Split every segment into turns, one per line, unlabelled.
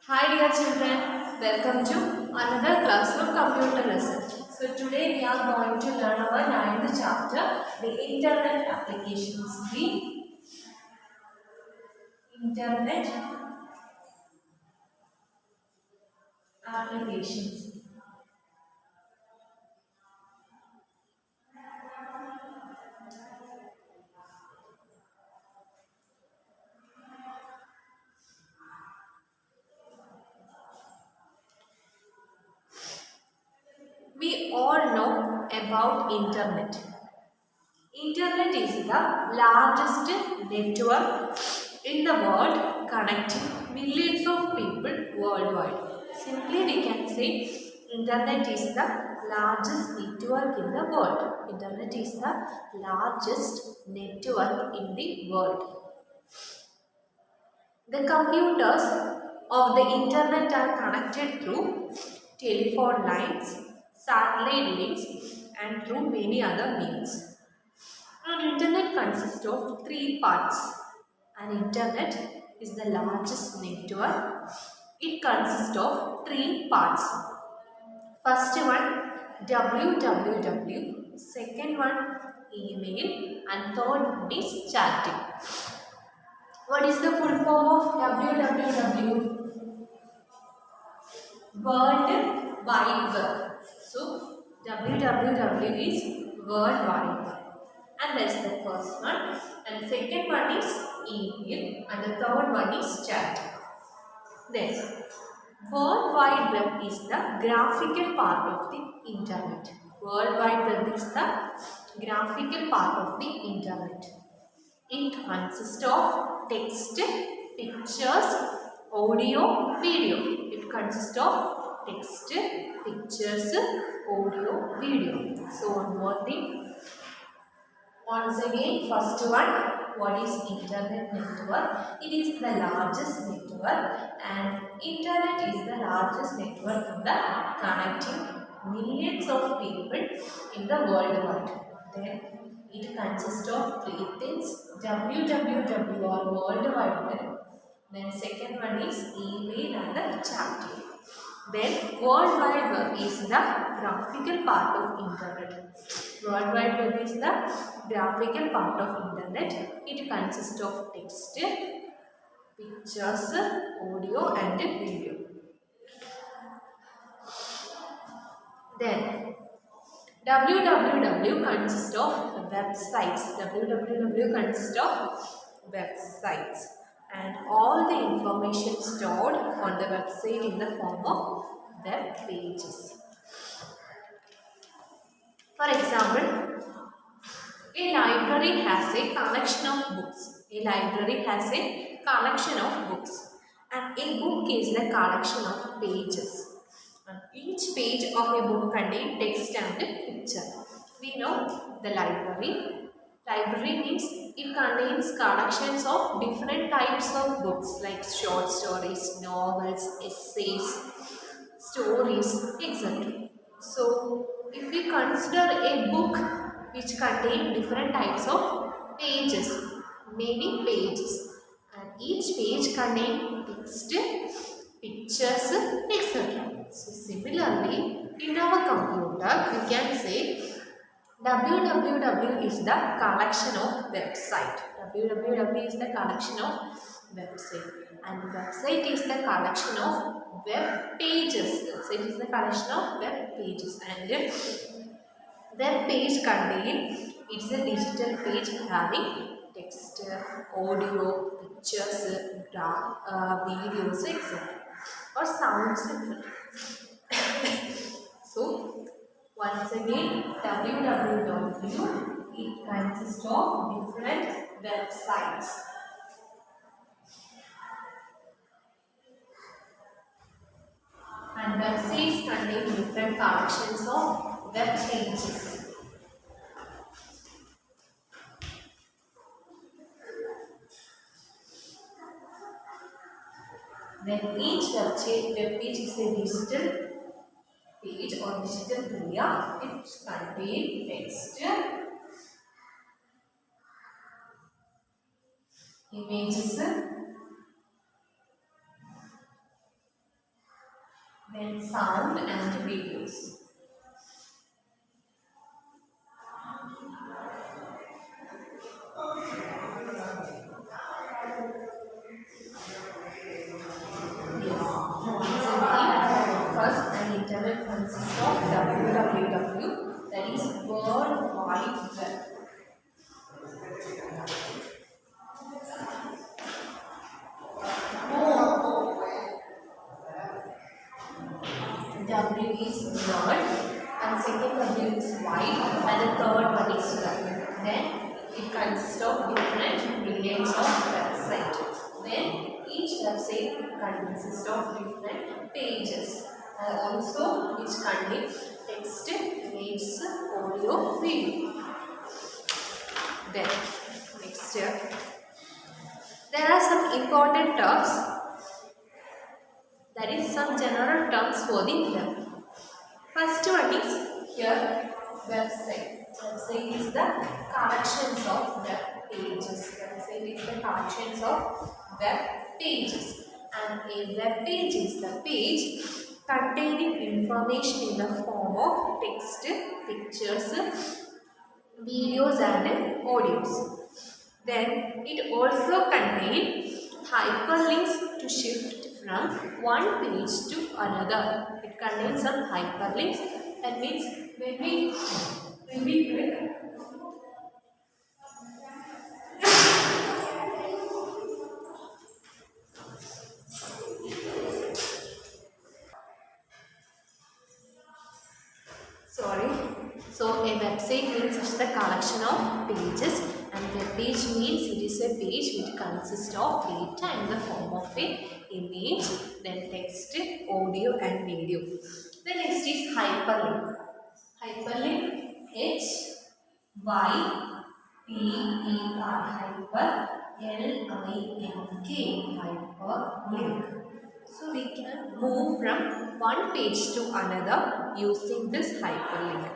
Hi dear children, welcome to another class of computer research. So today we are going to learn our ninth chapter, the internet applications. The internet applications. We all know about internet. Internet is the largest network in the world connecting millions of people worldwide. Simply we can say internet is the largest network in the world. Internet is the largest network in the world. The computers of the internet are connected through telephone lines, satellite links and through many other means. An internet consists of three parts. An internet is the largest network. It consists of three parts. First one www, second one email and third one is chatting. What is the full form of www? World Wide Web. So www is World Wide Web. And that's the first one. And second one is email. And the third one is chat. Then, World Wide Web is the graphical part of the internet. World Wide Web is the graphical part of the internet. It consists of text, pictures, audio, video. It consists of text, pictures, audio, video. So one more thing. Once again, first one, what is internet network? It is the largest network and internet is the largest network in the connecting millions of people in the world wide. Then it consists of three things, www or World Wide Web. Then second one is email and the chatting. Then World Wide Web is the graphical part of internet. World Wide Web is the graphical part of internet. It consists of text, pictures, audio and video. Then www consists of websites. www consists of websites and all the information stored on the website in the form of web pages. For example, a library has a collection of books. A library has a collection of books. And a book is the collection of pages. And each page of a book contains text and picture. We know the library. Library means it contains collections of different types of books like short stories, novels, essays, stories, etc. So, if we consider a book which contains different types of pages, many pages, and each page contains text, pictures, etc. So, similarly, in our computer, we can say www is the collection of website. www is the collection of website and website is the collection of web pages. Website is the collection of web pages and web page contain it's a digital page having text, audio, pictures, videos, etc. or sounds, etc. So once again, www, it consists of different websites. And websites contain different collections of web pages. Then each web page is a digital page or digital media. It contains text, images, then sound and videos. First, an internet consists of www, that is World Wide Web. W is word, and second W is wide, and the third one is web. Then it consists of different millions of websites. Then each website consists of different pages. Also, which contain text, images, audio, video. Then next step. There are some important terms. That is some general terms for the web. First one is here website. Website is the collections of web pages. Website is the collections of web pages. And a web page is the page containing information in the form of text, pictures, videos and audios. Then it also contains hyperlinks to shift from one page to another. It contains some hyperlinks. That means when we click So a website means it's the collection of pages, and web page means it is a page which consists of data in the form of an image, then text, audio and video. The next is hyperlink. Hyperlink, H-Y-P-E-R, hyper, L-I-N-K, hyperlink. So we can move from one page to another using this hyperlink.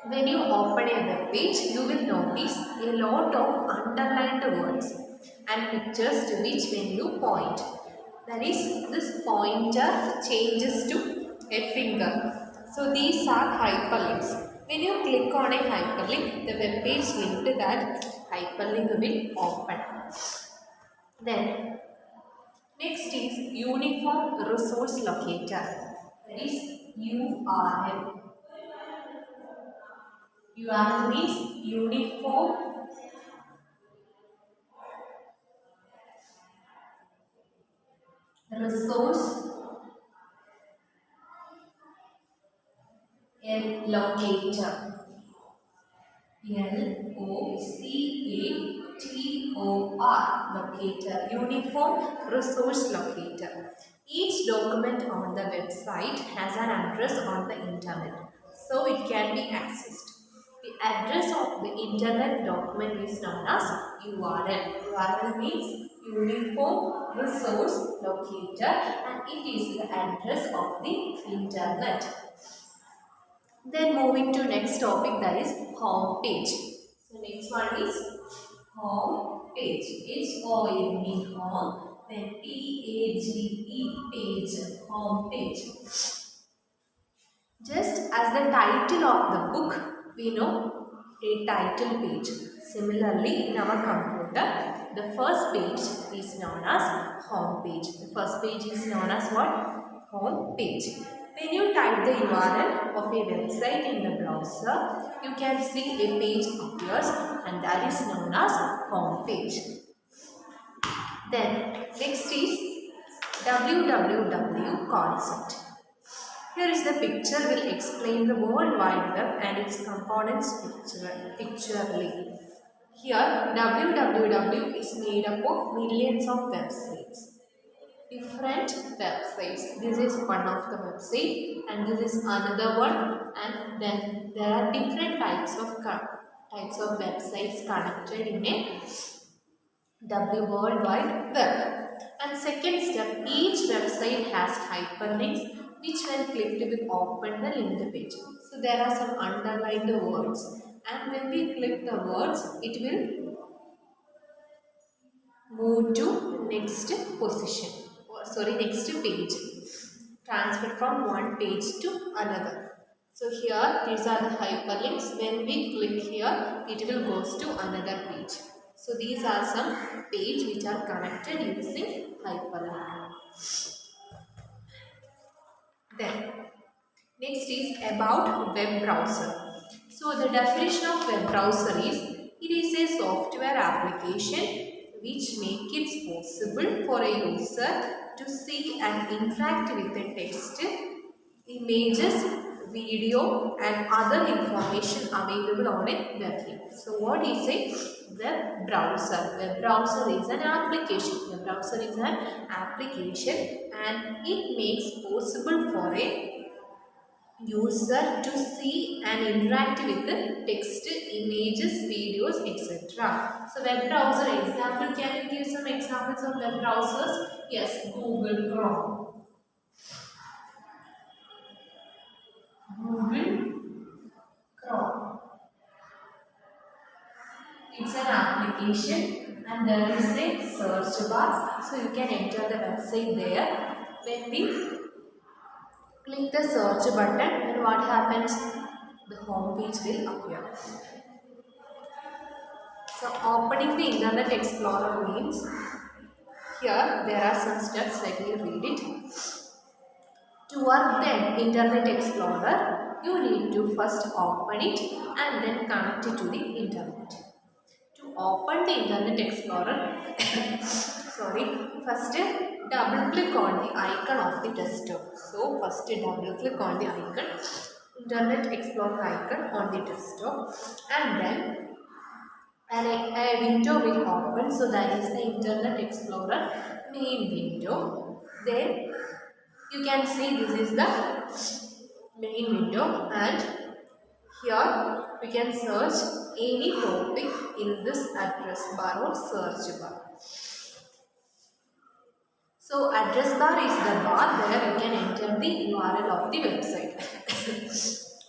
When you open a web page, you will notice a lot of underlined words and pictures to which when you point. That is, this pointer changes to a finger. So these are hyperlinks. When you click on a hyperlink, the web page linked to that hyperlink will open. Then, next is Uniform Resource Locator. That is URL. URL means Uniform Resource Locator. L-O-C-A-T-O-R, locator, Uniform Resource Locator. Each document on the website has an address on the internet, so it can be accessed. The address of the internet document is known as URL. URL means Uniform Resource Locator, and it is the address of the internet. Then moving to next topic, that is home page. So next one is home page. H-O-M-E, home. Then P-A-G-E, page. Home page. Just as the title of the book, we know a title page. Similarly, in our computer, the first page is known as home page. The first page is known as what? Home page. When you type the URL of a website in the browser, you can see a page appears, and that is known as home page. Then next is www concept. Here is the picture will explain the World Wide Web and its components picturally. Here www is made up of millions of websites. Different websites. This is one of the website and this is another one, and then there are different types of websites connected in a World Wide Web. And second step, each website has hyperlinks which when clicked will open the linked page. So there are some underlined words, and when we click the words, it will move to next position. Next page. transfer from one page to another. So here these are the hyperlinks. When we click here, it will goes to another page. So these are some page which are connected using hyperlink. Then next is about web browser. So the definition of web browser is it is a software application which makes it possible for a user to see and interact with the text, images, video and other information available on a web page. So what is a web browser? Web browser is an application. Web browser is an application and it makes possible for a user to see and interact with the text, images, videos, etc. So web browser example, can you give some examples of web browsers? Yes, Google Chrome. Google Chrome. It's an application and there is a search bar. So you can enter the website there. When we click the search button and what happens? The home page will appear. So opening the Internet Explorer means here there are some steps. Let me read it. To work the Internet Explorer, you need to first open it and then connect it to the internet. To open the Internet Explorer, first double click on the icon of the desktop. So first double click on the icon, Internet Explorer icon on the desktop, and then a window will open. So that is the Internet Explorer main window. Then you can see this is the main window and here we can search any topic in this address bar or search bar. So address bar is the bar where you can enter the URL of the website.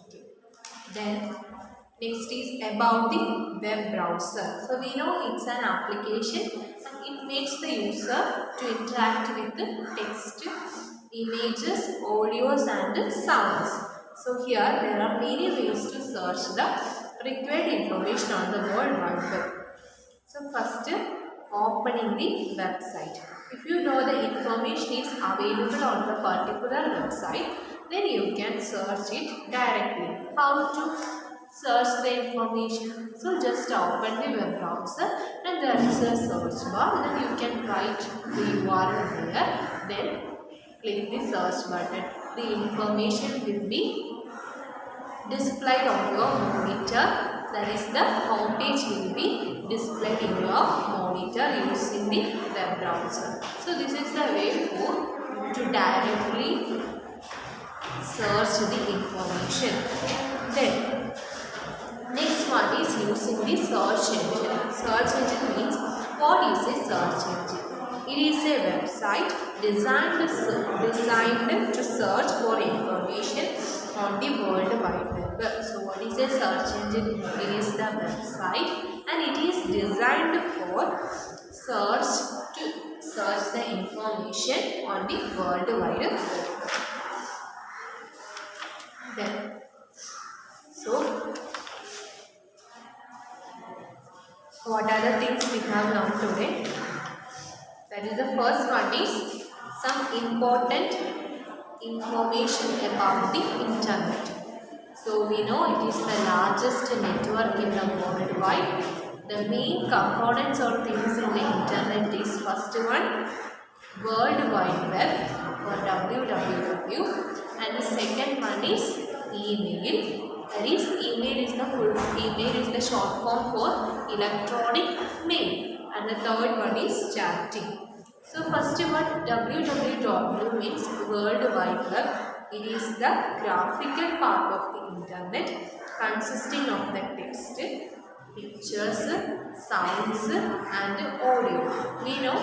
Okay. Then next is about the web browser. So we know it's an application and it makes the user to interact with the text, images, audios and sounds. So here there are many ways to search the required information on the World Wide Web. So first opening the website. If you know the information is available on the particular website, then you can search it directly. How to search the information? So just open the web browser and there is a search bar. Then you can write the URL there. Then click the search button. The information will be displayed on your monitor. That is the home page will be displayed in your monitor using the web browser. So this is the way to directly search the information. Then next one is using the search engine. Search engine means what is a search engine? It is a website designed to search for information on the World Wide Web. So what is a search engine? It is the website and it is designed for search the information on the World Wide Web. Then, so what are the things we have learned today? That is, the first one is some important information about the internet. So we know it is the largest network in the world wide. The main components or things in the internet is first one, World Wide Web or WWW, and the second one is email. That is, email is the short form for electronic mail, and the third one is chatting. So first one, WWW means World Wide Web. It is the graphical part of the internet consisting of the text, pictures, sounds and audio. We know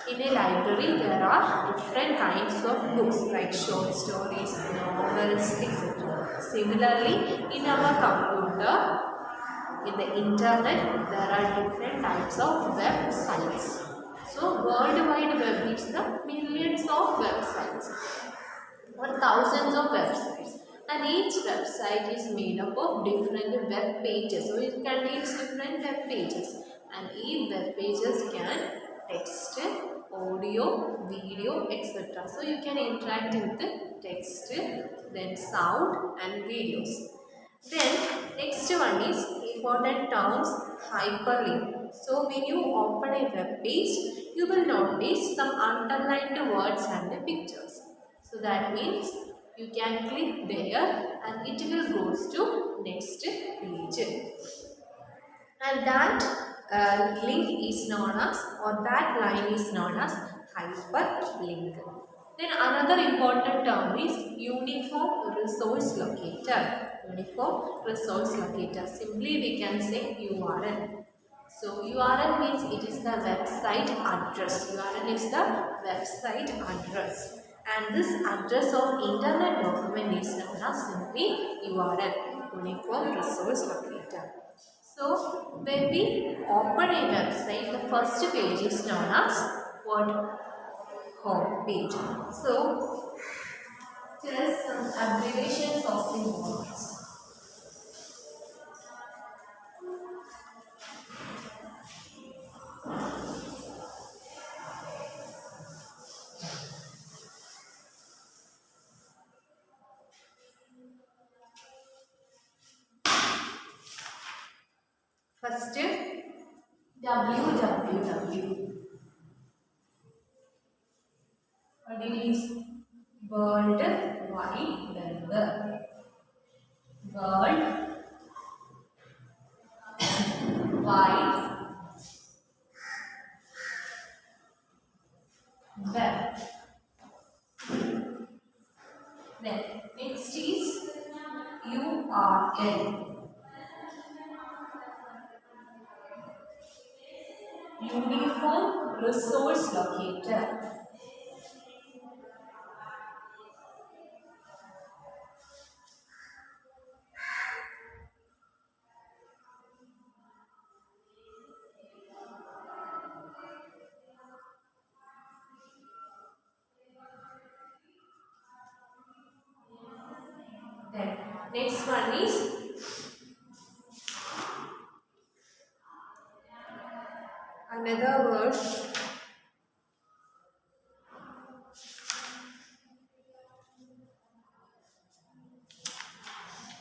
in a library there are different kinds of books like short stories, novels, etc. Similarly, in our computer, in the internet, there are different types of websites. So, World Wide Web is the millions of websites. and each website is made up of different web pages. So it contains different web pages, and each web pages can text, audio, video, etc. So you can interact with the text, then sound and videos. Then next one is important terms, hyperlink. So when you open a web page, you will notice some underlined words and pictures. So that means you can click there and it will goes to next page. And that link is known as, or that line is known as hyperlink. Then another important term is uniform resource locator. Uniform resource locator. Simply we can say URL. So URL means it is the website address. URL is the website address. And this address of internet document is known as simply URL, Uniform Resource Locator. So when we open a website, the first page is known as what? Home page. So just some abbreviations of the words. First, www. What it is? World Wide Web. World Wide Web. Then next is URL. Uniform Resource Locator. Then next one is another word,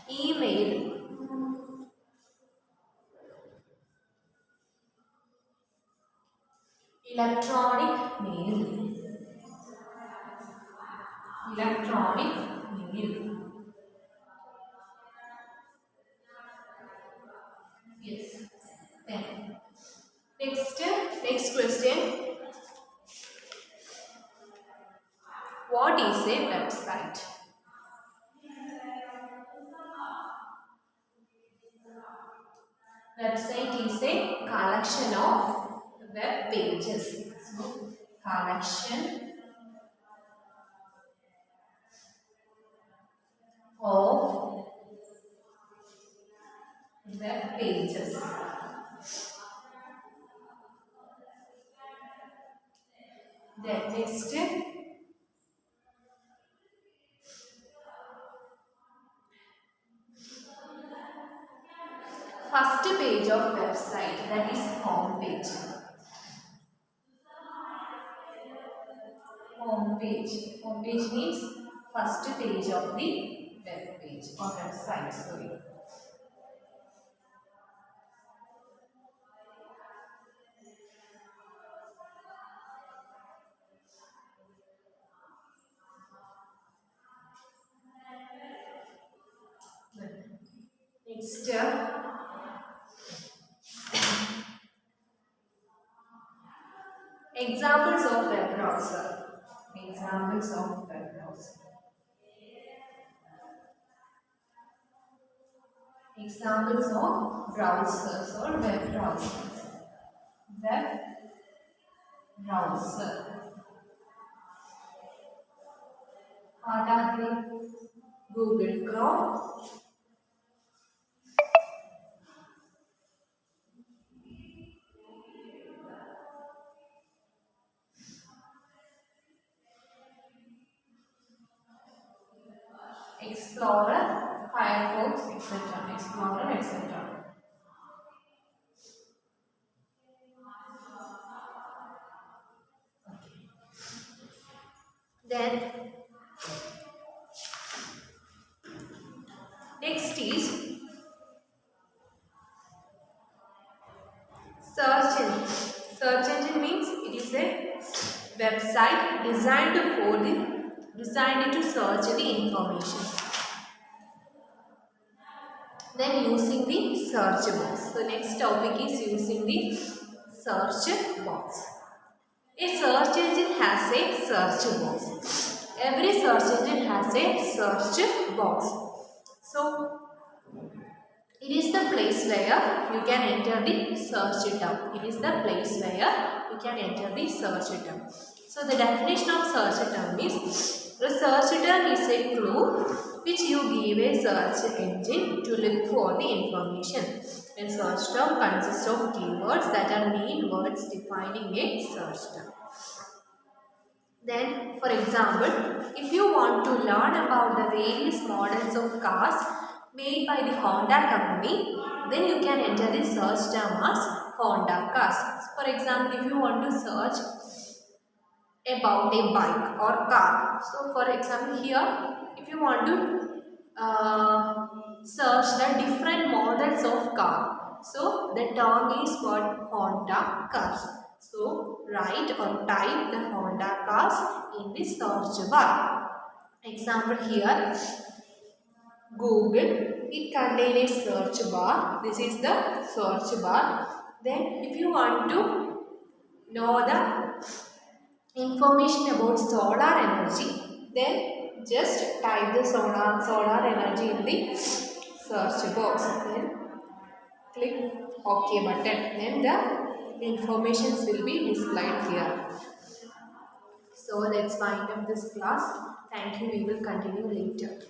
email. Electronic mail. Electronic mail. Yes. Then next question. What is a website? Website is a collection of web pages. So, collection of web pages. Then next, first page of website, that is home page. Home page. Home page means first page of the web page or website. Sorry. Next, examples of web browser. Examples of web browser. Examples of browsers or web browsers. Web browser. What are they? Google Chrome, Explorer, Firefox, etc. Explorer, etc. Then next is search engine. Search engine means it is a website designed to search the information. Then using the search box. So next topic is using the search box. A search engine has a search box. Every search engine has a search box. So it is the place where you can enter the search term. It is the place where you can enter the search term. So the definition of search term is a search term is a clue which you give a search engine to look for the information. A search term consists of keywords that are main words defining a search term. Then, for example, if you want to learn about the various models of cars made by the Honda company, then you can enter the search term as Honda cars. For example, if you want to search about a bike or car, so for example here, if you want to search the different models of car, so the term is what? Honda cars. So write or type the Honda cars in the search bar. Example here, Google. It contains a search bar. This is the search bar. Then if you want to know the information about solar energy, then just type the solar energy in the search box. Then click OK button. Then the information will be displayed here. So let's wind up this class. Thank you. We will continue later.